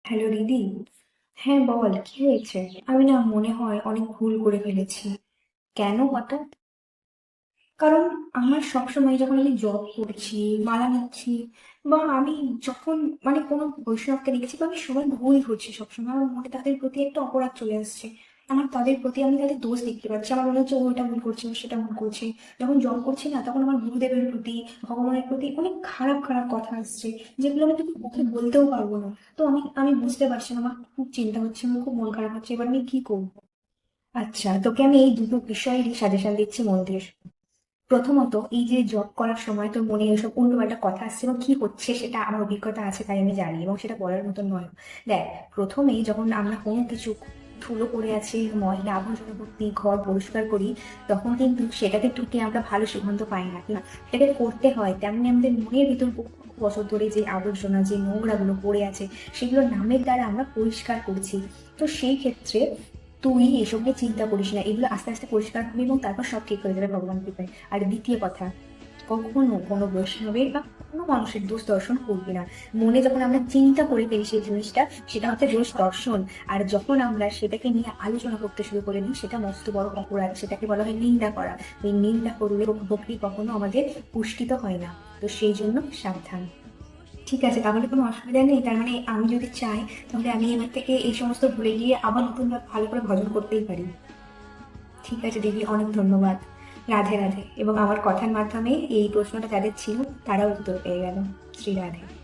Hello দিদি। হ্যাঁ বল, কি হয়েছে? আমি না মনে হয় অনেক ভুল করে ফেলেছি। কেন হঠাৎ? কারণ আমার সবসময় যখন আমি জব করছি, মালা নিচ্ছি, বা আমি যখন কোনো বৈষ্ণবকে দেখছি, বা আমি সবাই ভুল করছি সবসময়, আমার মনে তাদের প্রতি একটা অপরাধ চলে আসছে। আমার তাদের প্রতি আমি তাদের দোষ দেখতে পাচ্ছি, আমার মনে হচ্ছে ও এটা ভুল করছে, ও সেটা ভুল করছে। যখন জব করছি না, তখন আমার গুরুদেবের প্রতি, ভগবানের প্রতি অনেক খারাপ খারাপ কথা আসছে, যেগুলো আমি তোকে মুখে বলতেও পারবো না। তো আমি আমি বুঝতে পারছি না, আমার খুব চিন্তা হচ্ছে, আমার খুব মন খারাপ হচ্ছে, এবার আমি কি করবো? আচ্ছা, তোকে আমি এই দুটো বিষয়েরই সাজেশন দিচ্ছি, মন দিয়ে শোন। প্রথমত, এই যে জব করার সময় তোর মনে এসব উল্টোপাল্টা কথা আসছে এবং কি হচ্ছে সেটা আমার অভিজ্ঞতা আছে, তাই আমি জানি, এবং সেটা বলার মতন নয়। দেখ, প্রথমেই যখন আমরা কোনো কিছু ধুলো পড়ে আছে, ময়লা আবর্জনা ভর্তি ঘর পরিষ্কার করি, তখন কিন্তু সেটাতে ঢুকে আমরা ভালো সিদ্ধান্ত পাই না, না। সেটাকে করতে হয়, তেমনি আমাদের মনের ভিতর বহু বছর ধরে যে আবর্জনা, যে নোংরাগুলো পড়ে আছে, সেগুলো নামের দ্বারা আমরা পরিষ্কার করছি। তো সেই ক্ষেত্রে তুই এসব নিয়ে চিন্তা করিস না, এগুলো আস্তে আস্তে পরিষ্কার হবে এবং তারপর সব ঠিক হয়ে যাবে ভগবান কৃপায়। আর দ্বিতীয় কথা, কখনো কোনো বৈষ্ণবের বা কোনো মানুষের দোষ দর্শন করবি না। মনে যখন আমরা চিন্তা করে ফেলি সেই জিনিসটা, সেটা হচ্ছে দোষ দর্শন। আর যখন আমরা সেটাকে নিয়ে আলোচনা করতে শুরু করে দিই, সেটা মস্ত বড় অপরাধ, সেটাকে বলা হয় নিন্দা করা। এই নিন্দা করলে ভক্তি কখনো আমাদের পুষ্টিত হয় না। তো সেই জন্য সাবধান। ঠিক আছে, তাহলে কোনো অসুবিধা নেই, তার মানে আমি যদি চাই, তাহলে আমি এবার থেকে এই সমস্ত ভুলে গিয়ে আবার নতুন ভালো করে ভজন করতেই পারি। ঠিক আছে দিদি, অনেক ধন্যবাদ। রাধে রাধে। এবং আমার কথার মাধ্যমে এই প্রশ্নটা যাদের ছিল, তারাও উত্তর পেয়ে গেল। শ্রী রাধে।